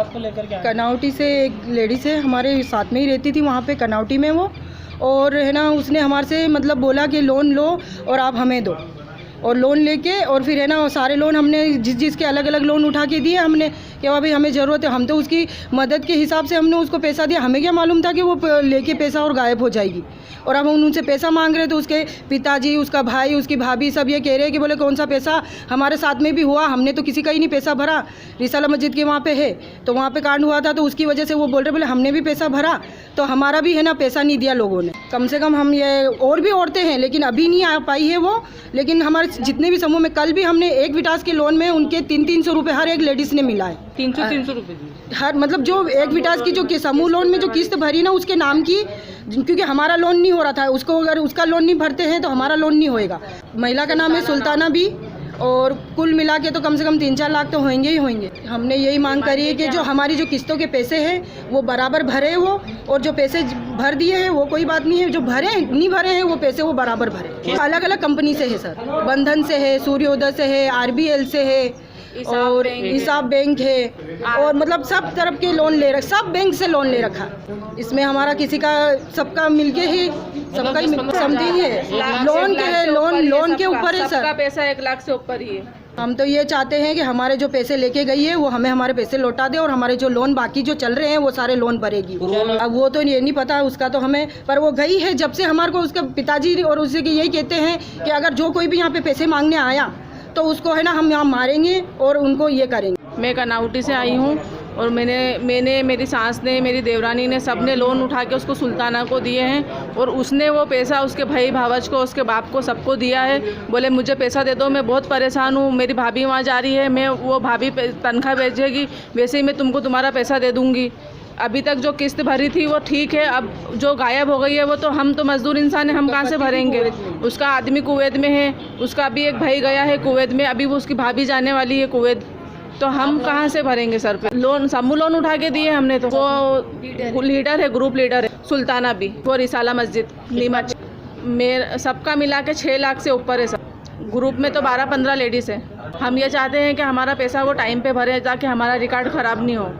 आपको लेकर के आए? कनौटी से एक लेडीज है, हमारे साथ में ही रहती थी वहाँ पे कनौटी में वो, और है ना उसने हमारे से मतलब बोला कि लोन लो और आप हमें दो, और लोन लेके और फिर है ना वो सारे लोन हमने जिस के अलग अलग लोन उठा के दिए हमने कि भाई हमें ज़रूरत है, हम तो उसकी मदद के हिसाब से हमने उसको पैसा दिया, हमें क्या मालूम था कि वो लेके पैसा और गायब हो जाएगी। और अब हम उनसे पैसा मांग रहे तो उसके पिताजी, उसका भाई, उसकी भाभी सब ये कह रहे हैं कि बोले कौन सा पैसा, हमारे साथ में भी हुआ, हमने तो किसी का ही नहीं पैसा भरा, रिसाला मस्जिद के वहाँ पे है तो वहाँ पे कांड हुआ था तो उसकी वजह से वो बोल रहे बोले हमने भी पैसा भरा तो हमारा भी है ना पैसा नहीं दिया लोगों ने। कम से कम हम ये और भी औरतें हैं लेकिन अभी नहीं आ पाई है वो, लेकिन हमारे जितने भी समूह में कल भी हमने एक विटास के लोन में उनके 300 रुपये हर एक लेडीज़ ने मिला है। 300 रुपये हर मतलब जो एक विटास की जो समूह लोन में जो किस्त भरी ना उसके नाम की, क्योंकि हमारा लोन नहीं हो रहा था, उसको अगर उसका लोन नहीं भरते हैं तो हमारा लोन नहीं होएगा। महिला का नाम है सुल्ताना भी, और कुल मिला के तो कम से कम 3-4 लाख तो होंगे ही होंगे। हमने यही मांग करी है कि जो हमारी जो किस्तों के पैसे हैं वो बराबर भरे वो, और जो पैसे भर दिए हैं वो कोई बात नहीं है, जो भरे नहीं भरे हैं वो पैसे वो बराबर भरे। अलग अलग कंपनी से है सर, बंधन से है, सूर्योदय से है, RBL से है और हिसाब बैंक है, और मतलब सब तरफ के लोन ले रखा, सब बैंक से लोन ले रखा। इसमें हमारा किसी का सबका मिलके ही सबका ही समथिंग है, लोन के है, लोन के ऊपर है सर, सबका पैसा 1 लाख से ऊपर ही है। हम तो ये चाहते हैं कि हमारे जो पैसे लेके गई है वो हमें हमारे पैसे लौटा दे, और हमारे जो लोन बाकी जो चल रहे हैं वो सारे लोन भरेगी। अब वो तो ये नहीं पता उसका तो हमें, पर वो गई है जब से हमारे को उसके पिताजी और उससे यही कहते हैं कि अगर जो कोई भी यहाँ पे पैसे मांगने आया तो उसको है ना हम यहाँ मारेंगे और उनको ये करेंगे। मैं कनौटी से आई हूँ और मैंने मेरी सास ने, मेरी देवरानी ने, सब ने लोन उठा के उसको सुल्ताना को दिए हैं, और उसने वो पैसा उसके भाई भावज को, उसके बाप को, सबको दिया है। बोले मुझे पैसा दे दो, मैं बहुत परेशान हूँ, मेरी भाभी वहाँ जा रही है, मैं वो भाभी तनख्वाह भेजेगी वैसे ही मैं तुमको तुम्हारा पैसा दे दूँगी। अभी तक जो किस्त भरी थी वो ठीक है, अब जो गायब हो गई है वो तो हम तो मजदूर इंसान हैं, हम कहाँ से भरेंगे। उसका आदमी कुवैत में है, उसका अभी एक भाई गया है कुवैत में, अभी वो उसकी भाभी जाने वाली है कुवैत, तो हम कहाँ से भरेंगे सर पे। लोन समूह लोन उठा के दिए हमने, तो वो लीडर है, ग्रुप लीडर है सुल्ताना भी, वो रिसाला मस्जिद नीमच, मेरे सबका मिला के 6 लाख से ऊपर है सर। ग्रुप में तो 12-15 लेडीज़ है। हम ये चाहते हैं कि हमारा पैसा वो टाइम पे भरे ताकि हमारा रिकॉर्ड ख़राब नहीं हो।